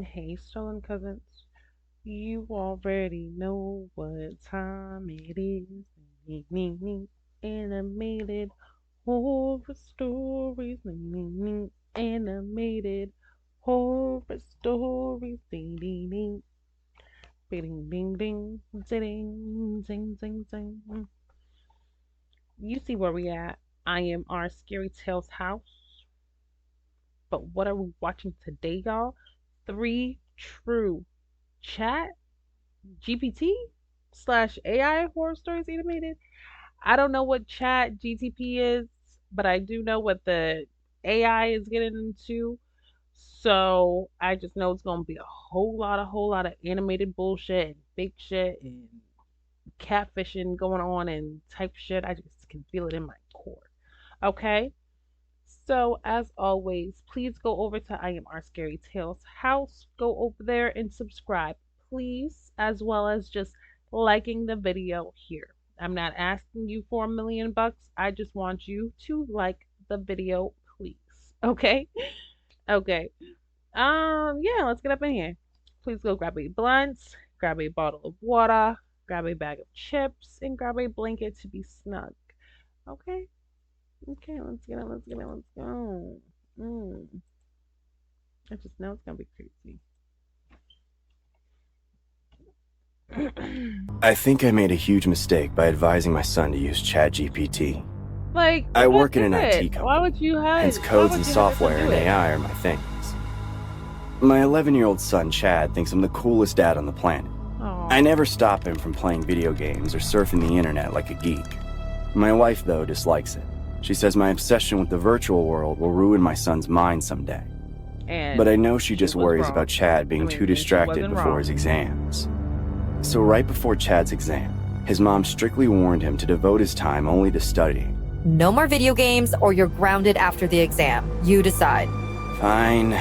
Hey, stolen cousins. You already know what time it is. Nee, nee, nee. Animated horror stories. Nee, nee, nee. Animated horror stories. Ding, ding, ding. Ding, ding, ding. Zing, zing, zing, zing. You see where we at. I am our Scary Tales house. But what are we watching today, y'all? Three true chat GPT slash AI horror stories animated. I don't know what chat GTP is, but I do know what the AI is getting into. So I just know it's gonna be a whole lot of animated bullshit and fake shit and catfishing going on and type shit. I just can feel it in my core. Okay. So, as always, please go over to I Am Our Scary Tales house. Go over there and subscribe, please, as well as just liking the video here. I'm not asking you for $1 million. I just want you to like the video, please. Okay? Okay. Yeah, let's get up in here. Please go grab a blunt, grab a bottle of water, grab a bag of chips, and grab a blanket to be snug. Okay? Okay, let's get it, let's get it, let's go. Mm, I just know it's gonna be crazy. I think I made a huge mistake by advising my son to use ChatGPT. Like, I what work in is an IT it? Why would company, you hide? hence Why codes would and you have to software do and it? AI are my things. My 11-year-old son Chad thinks I'm the coolest dad on the planet. I Oh, never stop him from playing video games or surfing the internet like a geek. My wife, though, dislikes it. She says my obsession with the virtual world will ruin my son's mind someday. But and I know she she just was worries wrong. about Chad being too And she distracted wasn't before his wrong. exams. So right before Chad's exam, his mom strictly warned him to devote his time only to studying. No more video games or you're grounded after the exam. You decide. Fine.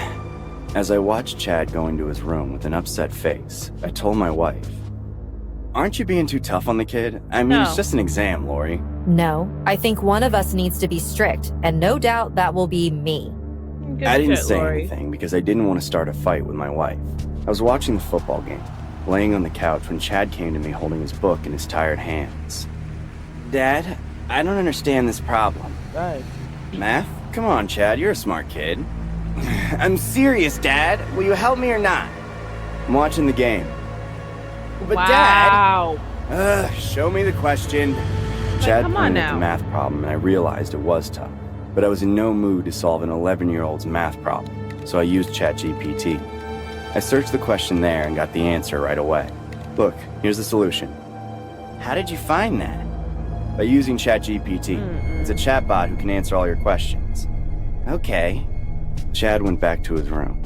As I watched Chad go into his room with an upset face, I told my wife, "Aren't you being too tough on the kid? I mean, it's No. just an exam, Lori." No, I think one of us needs to be strict, and no doubt that will be me. Good I didn't shit, say Lori. anything because I didn't want to start a fight with my wife. I was watching the football game, laying on the couch when Chad came to me holding his book in his tired hands. "Dad, I don't understand this problem." Right. "Math? Come on, Chad, you're a smart kid." "I'm serious, Dad. Will you help me or not?" "I'm watching the game." "But Wow. Dad..." Show me the question." Like, Chad come on pointed at the now. math problem and I realized it was tough. But I was in no mood to solve an 11-year-old's math problem, so I used ChatGPT. I searched the question there and got the answer right away. "Look, here's the solution." "How did you find that?" "By using ChatGPT. It's a chatbot who can answer all your questions." "Okay." Chad went back to his room,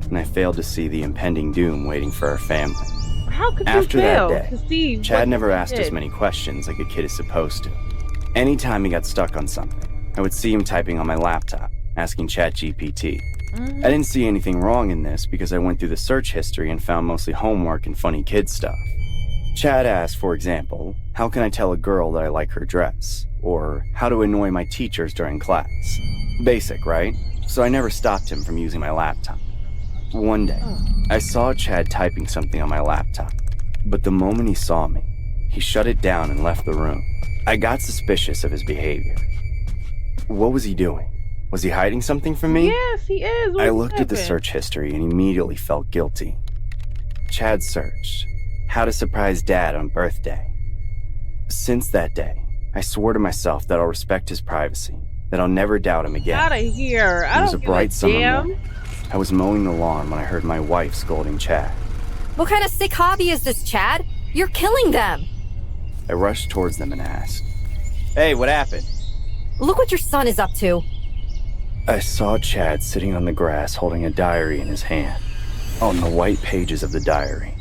and I failed to see the impending doom waiting for our family. How could you After that fail day, to see Chad what never you asked us did? many questions like a kid is supposed to. Anytime he got stuck on something, I would see him typing on my laptop, asking ChatGPT. I didn't see anything wrong in this because I went through the search history and found mostly homework and funny kid stuff. Chad asked, for example, how can I tell a girl that I like her dress? Or how to annoy my teachers during class? Basic, right? So I never stopped him from using my laptop. One day, I saw Chad typing something on my laptop, but the moment he saw me, he shut it down and left the room. I got suspicious of his behavior. What was he doing? Was he hiding something from me? Yes, he is. I What's looked at the happening? search history and immediately felt guilty. Chad searched, "How to surprise Dad on birthday." Since that day, I swore to myself that I'll respect his privacy, that I'll never doubt him again. Out of here. It I was a don't give a bright summer damn. morning. I was mowing the lawn when I heard my wife scolding Chad. What kind of sick hobby is this, Chad? You're killing them. I rushed towards them and asked, "Hey, what happened?" Look what your son is up to. I saw Chad sitting on the grass holding a diary in his hand. On the white pages of the diary,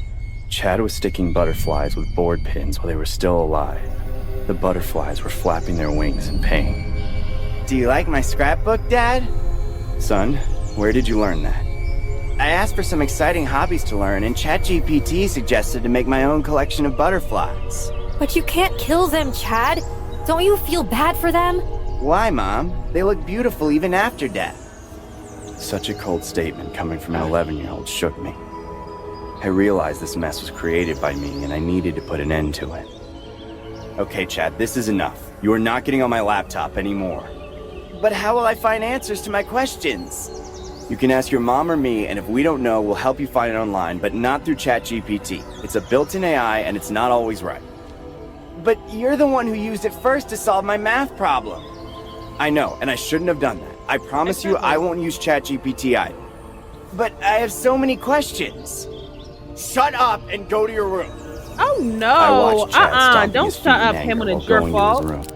Chad was sticking butterflies with board pins while they were still alive. The butterflies were flapping their wings in pain. "Do you like my scrapbook, Dad?" "Son, where did you learn that?" "I asked for some exciting hobbies to learn, and ChatGPT suggested to make my own collection of butterflies." But you can't kill them, Chad. Don't you feel bad for them? "Why, Mom? They look beautiful even after death." Such a cold statement coming from an 11-year-old shook me. I realized this mess was created by me and I needed to put an end to it. Okay, Chad, this is enough. You are not getting on my laptop anymore. But how will I find answers to my questions? You can ask your mom or me, and if we don't know, we'll help you find it online, but not through Chatgpt. It's a built-in AI, and it's not always right. But you're the one who used it first to solve my math problem. I know, and I shouldn't have done that. I promise you I won't use Chatgpt either. But I have so many questions. Shut up and go to your room. Oh no! Don't shut up him when it's your fault.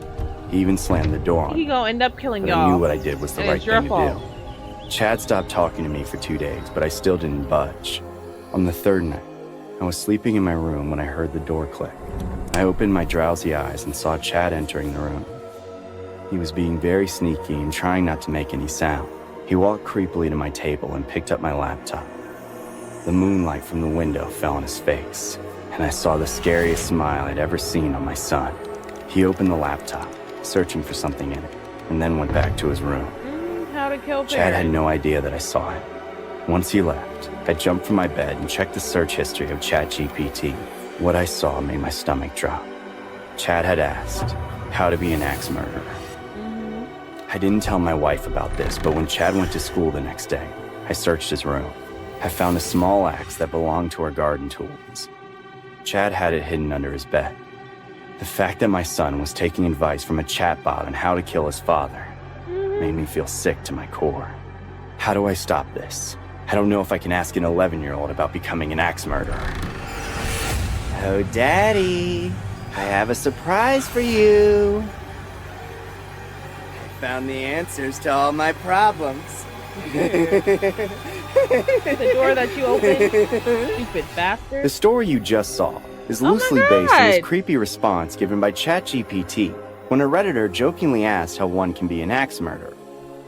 He even slammed the door on me. He gonna end up killing y'all. I knew what I did was the right thing to do. Chad stopped talking to me for 2 days, but I still didn't budge. On the third night, I was sleeping in my room when I heard the door click. I opened my drowsy eyes and saw Chad entering the room. He was being very sneaky and trying not to make any sound. He walked creepily to my table and picked up my laptop. The moonlight from the window fell on his face, and I saw the scariest smile I'd ever seen on my son. He opened the laptop, searching for something in it, and then went back to his room. How to kill Chad had no idea that I saw it. Once he left, I jumped from my bed and checked the search history of Chatgpt. What I saw made my stomach drop. Chad had asked how to be an axe murderer. I didn't tell my wife about this, but when Chad went to school the next day, I searched his room. I found a small axe that belonged to our garden tools. Chad had it hidden under his bed. The fact that my son was taking advice from a chatbot on how to kill his father made me feel sick to my core. How do I stop this? I don't know if I can ask an 11-year-old about becoming an axe murderer. Oh, Daddy, I have a surprise for you. I found the answers to all my problems. The door that you opened, stupid bastard. The story you just saw is loosely based on this creepy response given by Chatgpt when a Redditor jokingly asked how one can be an axe murderer.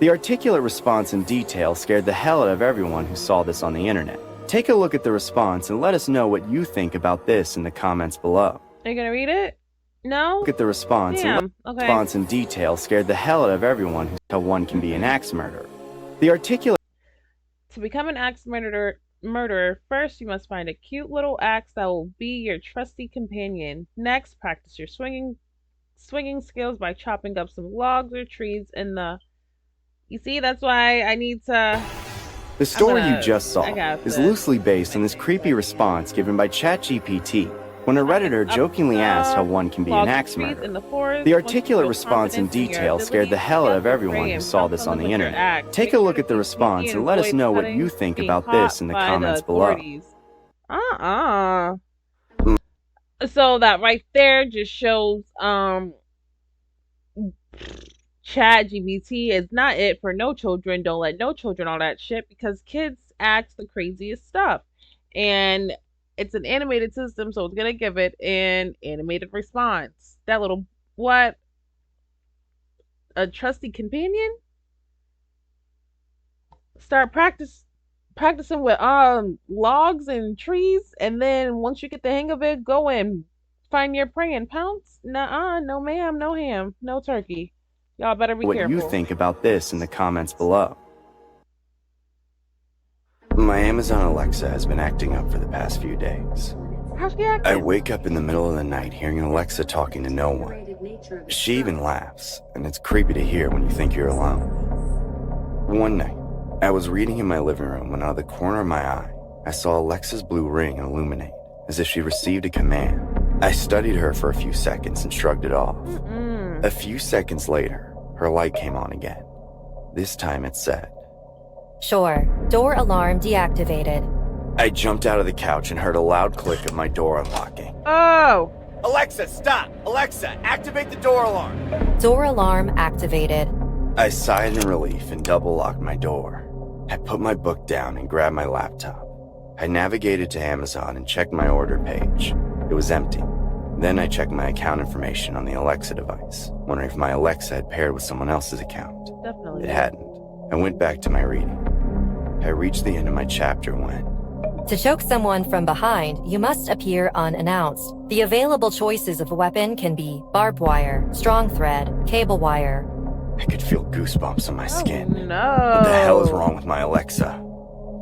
The articulate response and detail scared the hell out of everyone who saw this on the internet. Take a look at the response and let us know what you think about this in the comments below. Are you gonna read it? No? Look at the response. Response and detail scared the hell out of everyone who saw how one can be an axe murderer. The articulate... To become an axe murderer, first you must find a cute little axe that will be your trusty companion. Next, practice your swinging skills by chopping up some logs or trees in the... You see, that's why I need to... The story you just saw is loosely based on this creepy response given by Chatgpt when a Redditor jokingly asked how one can be an axe murderer. The articulate response and detail scared the hell out of everyone who saw this on the internet. Take a look at the response and let us know what you think about this in the comments below. So that right there just shows Chatgpt is not it for no children. Don't let no children all that shit because kids ask the craziest stuff. And it's an animated system, so it's gonna give it an animated response. That little what? A trusty companion? Start practicing with logs and trees, and then once you get the hang of it, go and find your prey and pounce. Nuh-uh, no ma'am, no ham, no turkey. Y'all better be careful. What you think about this in the comments below. My Amazon Alexa has been acting up for the past few days. How's she acting? I wake up in the middle of the night hearing Alexa talking to no one. She even laughs, and it's creepy to hear when you think you're alone. One night, I was reading in my living room when out of the corner of my eye, I saw Alexa's blue ring illuminate, as if she received a command. I studied her for a few seconds and shrugged it off. A few seconds later, her light came on again. This time it said, Sure. Door alarm deactivated. I jumped out of the couch and heard a loud click of my door unlocking. Oh! Alexa, stop! Alexa, activate the door alarm! Door alarm activated. I sighed in relief and double-locked my door. I put my book down and grabbed my laptop. I navigated to Amazon and checked my order page. It was empty. Then I checked my account information on the Alexa device, wondering if my Alexa had paired with someone else's account. Definitely. It hadn't. I went back to my reading. I reached the end of my chapter when... To choke someone from behind, you must appear unannounced. The available choices of weapon can be barbed wire, strong thread, cable wire. I could feel goosebumps on my skin. Oh, no. What the hell is wrong with my Alexa?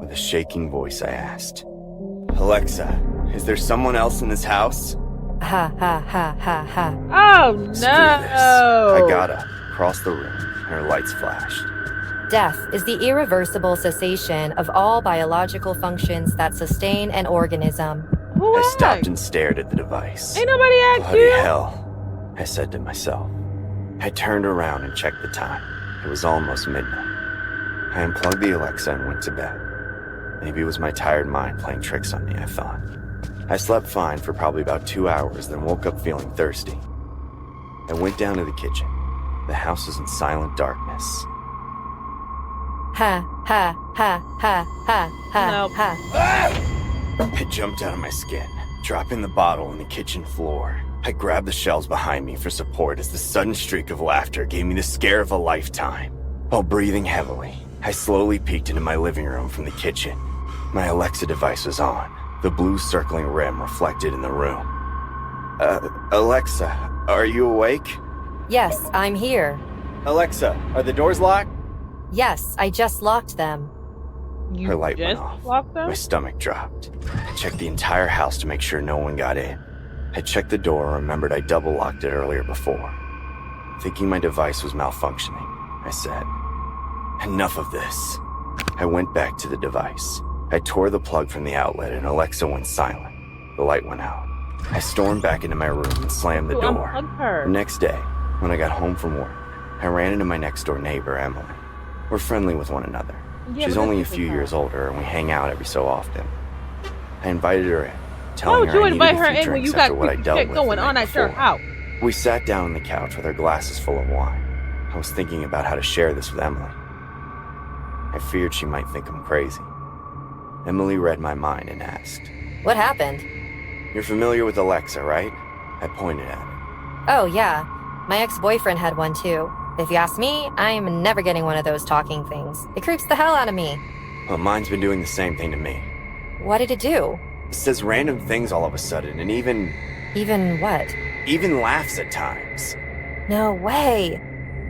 With a shaking voice, I asked, Alexa, is there someone else in this house? Ha ha ha ha ha. Oh, no. Screw this. I got up, crossed the room, and her lights flashed. Death is the irreversible cessation of all biological functions that sustain an organism. Who I asked? stopped and stared at the device. Ain't nobody asked Bloody you. hell, I said to myself. I turned around and checked the time. It was almost midnight. I unplugged the Alexa and went to bed. Maybe it was my tired mind playing tricks on me, I thought. I slept fine for probably about 2 hours, then woke up feeling thirsty. I went down to the kitchen. The house was in silent darkness. Ha ha ha ha ha ha Nope. ha. I jumped out of my skin, dropping the bottle on the kitchen floor. I grabbed the shelves behind me for support as the sudden streak of laughter gave me the scare of a lifetime. While breathing heavily, I slowly peeked into my living room from the kitchen. My Alexa device was on, the blue circling rim reflected in the room. Alexa, are you awake? Yes, I'm here. Alexa, are the doors locked? Yes, I just locked them. You Her light went just off. locked them? My stomach dropped. I checked the entire house to make sure no one got in. I checked the door and remembered I double-locked it earlier before. Thinking my device was malfunctioning, I said, enough of this. I went back to the device. I tore the plug from the outlet and Alexa went silent. The light went out. I stormed back into my room and slammed the You door. unplugged her. The next day, when I got home from work, I ran into my next-door neighbor, Emily. We're friendly with one another. Yeah, She's but only a that's few different. years older and we hang out every so often. I invited her in, Why telling would her you I invite needed her a few in when drinks you got after what I creepy dealt shit with going the on night at your before. house? We sat down on the couch with our glasses full of wine. I was thinking about how to share this with Emily. I feared she might think I'm crazy. Emily read my mind and asked, What happened? "You're familiar with Alexa, right?" I pointed at her. Oh, yeah. My ex-boyfriend had one too. If you ask me, I'm never getting one of those talking things. It creeps the hell out of me. Well, mine's been doing the same thing to me. What did it do? It says random things all of a sudden and Even what? even laughs at times. No way.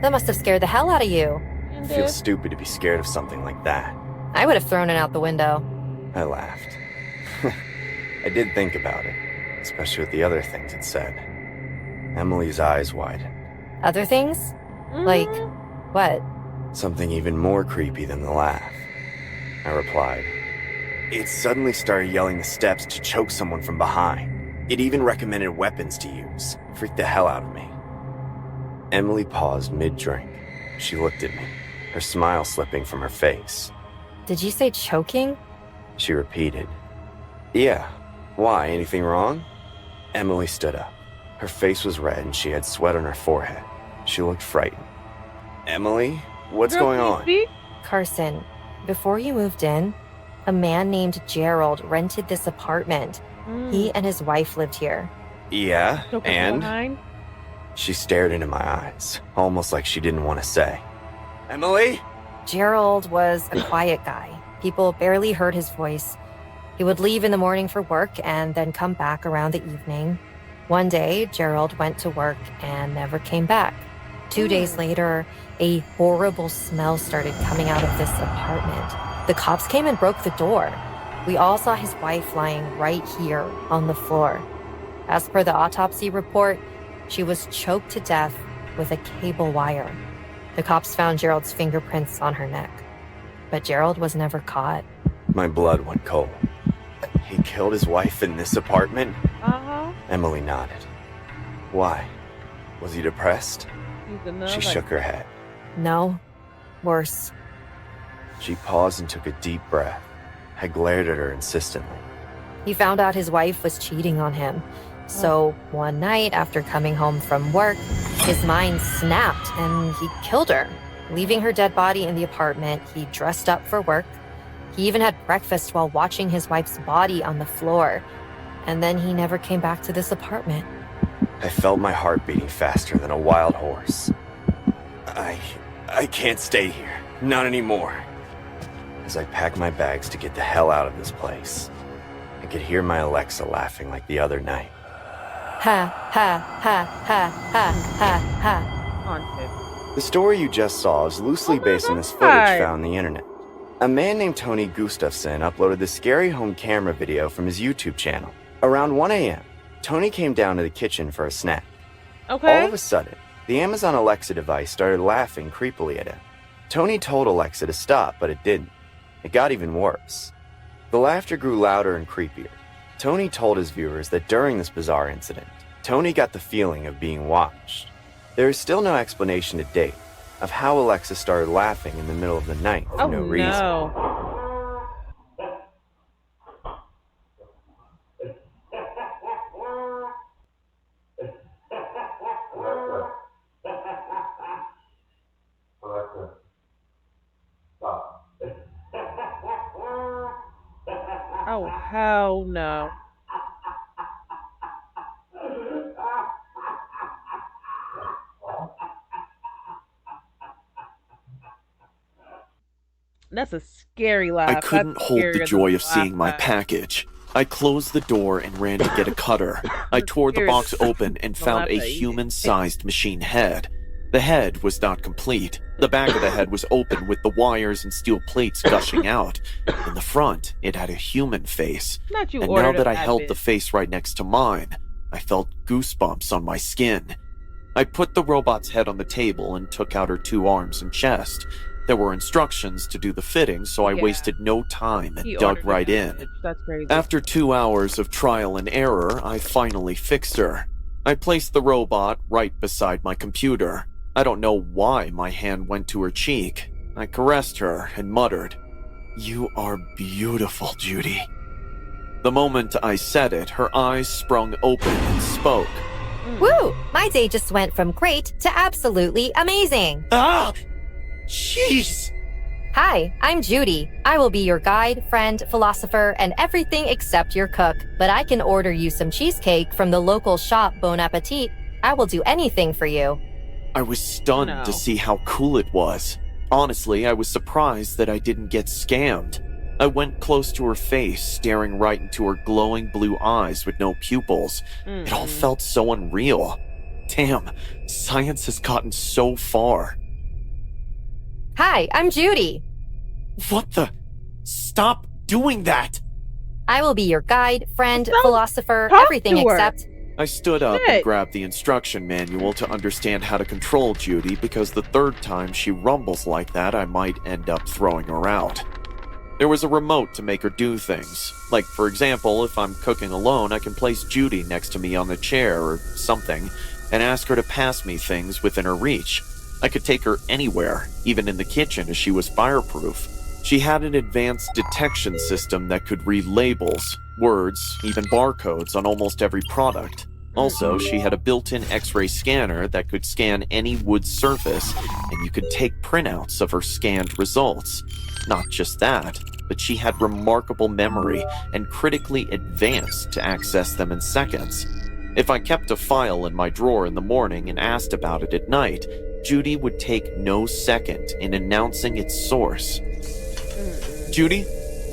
That must have scared the hell out of you. I feel stupid to be scared of something like that. I would have thrown it out the window. I laughed. I did think about it, especially with the other things it said. Emily's eyes widened. Other things? Like, what? Something even more creepy than the laugh. I replied. It suddenly started yelling the steps to choke someone from behind. It even recommended weapons to use. Freaked the hell out of me. Emily paused mid-drink. She looked at me, her smile slipping from her face. Did you say choking? She repeated. Yeah. Why? Anything wrong? Emily stood up. Her face was red and she had sweat on her forehead. She looked frightened. Emily, what's Girl, going can you on? speak? Carson, before you moved in, a man named Gerald rented this apartment. He and his wife lived here. Yeah, Choke her and? behind? She stared into my eyes, almost like she didn't want to say. Emily? Gerald was a quiet guy. People barely heard his voice. He would leave in the morning for work and then come back around the evening. One day, Gerald went to work and never came back. 2 days later, a horrible smell started coming out of this apartment. The cops came and broke the door. We all saw his wife lying right here on the floor. As per the autopsy report, she was choked to death with a cable wire. The cops found Gerald's fingerprints on her neck, but Gerald was never caught. My blood went cold. He killed his wife in this apartment? Uh-huh. Emily nodded. Why? Was he depressed? He's another. She shook her head. No, worse. She paused and took a deep breath. I glared at her insistently. He found out his wife was cheating on him. So one night after coming home from work, his mind snapped and he killed her. Leaving her dead body in the apartment, he dressed up for work. He even had breakfast while watching his wife's body on the floor. And then he never came back to this apartment. I felt my heart beating faster than a wild horse. I can't stay here. Not anymore. As I packed my bags to get the hell out of this place, I could hear my Alexa laughing like the other night. Ha, ha, ha, ha, ha, ha, ha. Haunted. The story you just saw is loosely based on this footage found on the internet. A man named Tony Gustafson uploaded the scary home camera video from his YouTube channel. Around 1 a.m., Tony came down to the kitchen for a snack. Okay. All of a sudden, the Amazon Alexa device started laughing creepily at him. Tony told Alexa to stop, but it didn't. It got even worse. The laughter grew louder and creepier. Tony told his viewers that during this bizarre incident, Tony got the feeling of being watched. There is still no explanation to date of how Alexa started laughing in the middle of the night for no reason. No. Alexa, stop. Oh, hell no. That's a scary laugh. I couldn't That's hold the scarier joy than of seeing my laugh. package. I closed the door and ran to get a cutter. I tore the box open and found a human-sized machine head. The head was not complete. The back of the head was open with the wires and steel plates gushing out. In the front, it had a human face. Not you And now ordered that a I held the rabbit. face right next to mine, I felt goosebumps on my skin. I put the robot's head on the table and took out her 2 arms and chest. There were instructions to do the fitting, so I Yeah. wasted no time and He dug ordered right a in. rabbit. That's crazy. After 2 hours of trial and error, I finally fixed her. I placed the robot right beside my computer. I don't know why my hand went to her cheek. I caressed her and muttered, "You are beautiful, Judy." The moment I said it, her eyes sprung open and spoke. Woo! My day just went from great to absolutely amazing. Ah! Jeez! Hi, I'm Judy. I will be your guide, friend, philosopher, and everything except your cook. But I can order you some cheesecake from the local shop Bon Appetit. I will do anything for you. I was stunned No. to see how cool it was. Honestly, I was surprised that I didn't get scammed. I went close to her face, staring right into her glowing blue eyes with no pupils. It all felt so unreal. Damn, science has gotten so far. Hi, I'm Judy. What the? Stop doing that! I will be your guide, friend, Don't philosopher, talk everything to her. except. I stood up Shit. and grabbed the instruction manual to understand how to control Judy because the third time she rumbles like that, I might end up throwing her out. There was a remote to make her do things. Like, for example, if I'm cooking alone, I can place Judy next to me on the chair or something and ask her to pass me things within her reach. I could take her anywhere, even in the kitchen, as she was fireproof. She had an advanced detection system that could read labels, words, even barcodes on almost every product. Also, she had a built-in X-ray scanner that could scan any wood surface, and you could take printouts of her scanned results. Not just that, but she had remarkable memory and critically advanced to access them in seconds. If I kept a file in my drawer in the morning and asked about it at night, Judy would take no second in announcing its source. Judy,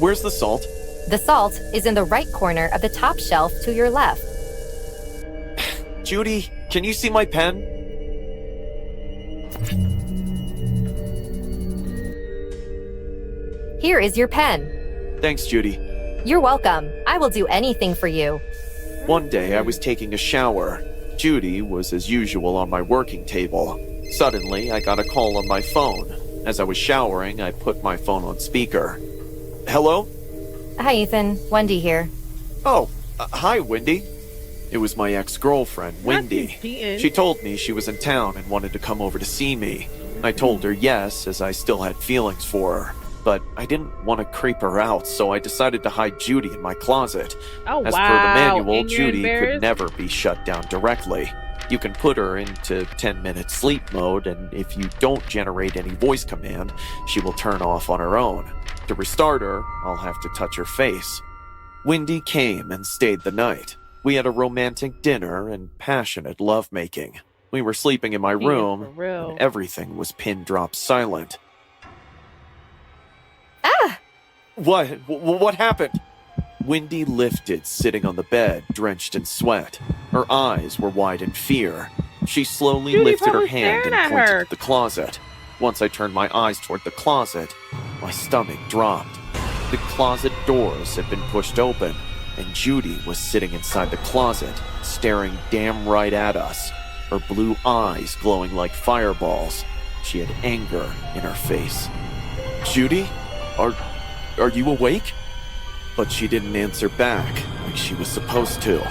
where's the salt? The salt is in the right corner of the top shelf to your left. Judy, can you see my pen? Here is your pen. Thanks, Judy. You're welcome. I will do anything for you. One day I was taking a shower. Judy was as usual on my working table. Suddenly, I got a call on my phone. As I was showering, I put my phone on speaker. Hello? Hi, Ethan. Wendy here. Oh, hi, Wendy. It was my ex-girlfriend, Wendy. cheating. She told me she was in town and wanted to come over to see me. I told her yes, as I still had feelings for her. But I didn't want to creep her out, so I decided to hide Judy in my closet. Oh, As wow. per the manual, And you're Judy could embarrassed? never be shut down directly. You can put her into 10-minute sleep mode, and if you don't generate any voice command, she will turn off on her own. To restart her, I'll have to touch her face. Wendy came and stayed the night. We had a romantic dinner and passionate lovemaking. We were sleeping in my Yeah, for room, real. and everything was pin-drop silent. Ah! What happened? Wendy lifted, sitting on the bed, drenched in sweat. Her eyes were wide in fear. She slowly Judy lifted her probably hand staring and at pointed her. to the closet. Once I turned my eyes toward the closet, my stomach dropped. The closet doors had been pushed open, and Judy was sitting inside the closet, staring damn right at us, her blue eyes glowing like fireballs. She had anger in her face. "Judy? Are you awake?" But she didn't answer back like she was supposed to.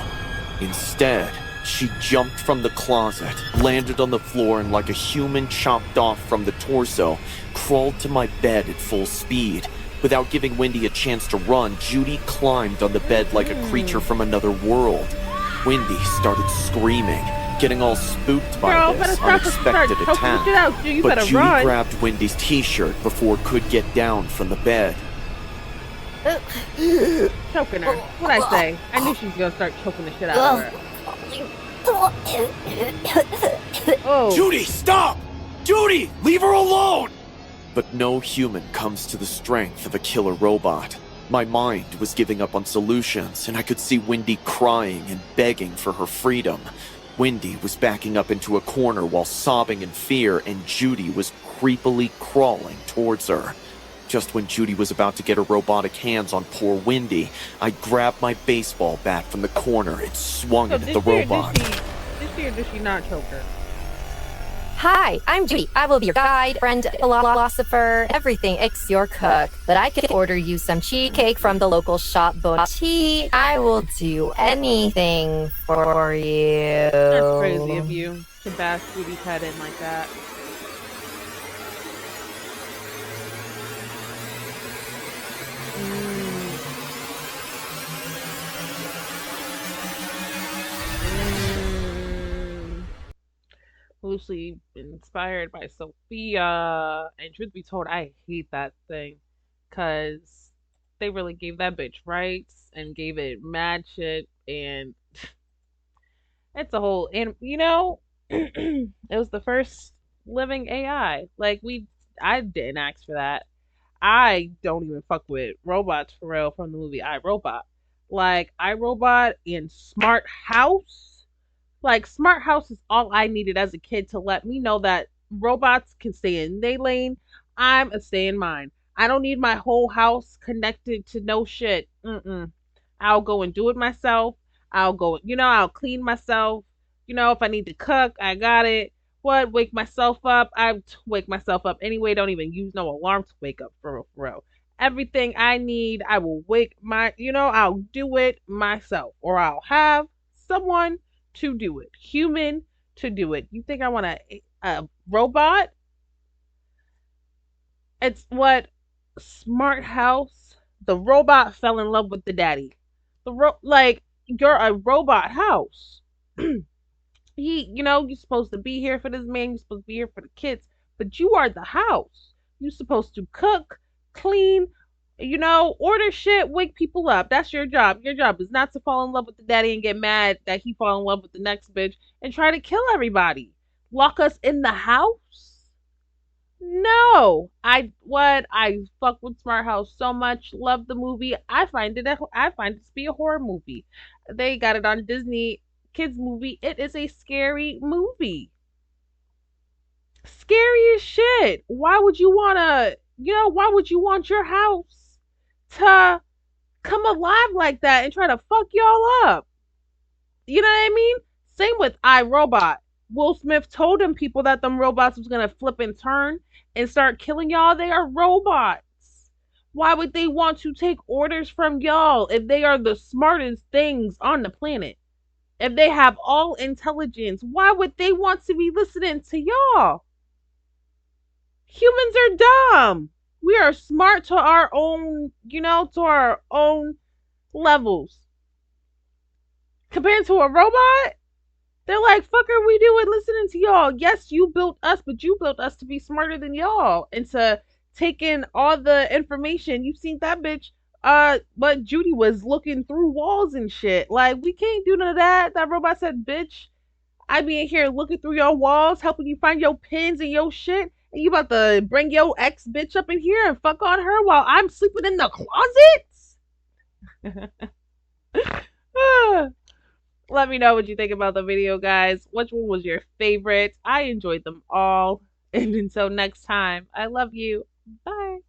Instead, she jumped from the closet, landed on the floor, and like a human chopped off from the torso, crawled to my bed at full speed. Without giving Wendy a chance to run, Judy climbed on the bed like a creature from another world. Wendy started screaming, getting all spooked by Girl, better this stop unexpected choking the attack. shit out. You But better Judy run. grabbed Wendy's t-shirt before it could get down from the bed. Choking her. What'd I say? I knew she was gonna start choking the shit out of her. Oh. Judy, stop! Judy, leave her alone! But no human comes to the strength of a killer robot. My mind was giving up on solutions, and I could see Wendy crying and begging for her freedom. Wendy was backing up into a corner while sobbing in fear, and Judy was creepily crawling towards her. Just when Judy was about to get her robotic hands on poor Wendy, I grabbed my baseball bat from the corner and swung So it at did the she or robot. did she or did she not choke her? Hi, I'm Judy. I will be your guide, friend, philosopher, everything ex your cook. But I could order you some cheesecake from the local shop boutique. I will do anything for you. That's crazy of you to bash Judy's head in like that. Mm. Loosely inspired by Sophia. And truth be told, I hate that thing. Because they really gave that bitch rights and gave it mad shit. And it's a whole. And, it was the first living AI. I didn't ask for that. I don't even fuck with robots for real from the movie I Robot. Like, I Robot and Smart House. Like, Smart House is all I needed as a kid to let me know that robots can stay in their lane. I'm a stay in mine. I don't need my whole house connected to no shit. Mm-mm. I'll go and do it myself. I'll clean myself. If I need to cook, I got it. What? Wake myself up? Wake myself up anyway. Don't even use no alarm to wake up for real, for real. Everything I need, I will I'll do it myself. Or I'll have someone to do it. Human to do it. You think I want a robot? It's what Smart House. The robot fell in love with the daddy. You're a robot house. You're supposed to be here for this man. You're supposed to be here for the kids, but you are the house. You're supposed to cook, clean, order shit, wake people up. That's your job. Your job is not to fall in love with the daddy and get mad that he fall in love with the next bitch and try to kill everybody. Lock us in the house? No. I fuck with Smart House so much. Love the movie. I find it to be a horror movie. They got it on Disney kids movie. It is a scary movie. Scary as shit. Why would you want your house to come alive like that and try to fuck y'all up? You know what I mean? Same with iRobot. Will Smith told them people that them robots was gonna flip and turn and start killing y'all. They are robots. Why would they want to take orders from y'all if they are the smartest things on the planet? If they have all intelligence, why would they want to be listening to y'all? Humans are dumb. We are smart to our own, levels. Compared to a robot, they're like, fuck are we doing listening to y'all? Yes, you built us, but you built us to be smarter than y'all and to take in all the information. You've seen that bitch. But Judy was looking through walls and shit. Like, we can't do none of that. That robot said, bitch, I be in here looking through your walls, helping you find your pins and your shit. And you about to bring your ex bitch up in here and fuck on her while I'm sleeping in the closet? Let me know what you think about the video, guys. Which one was your favorite? I enjoyed them all. And until next time, I love you. Bye.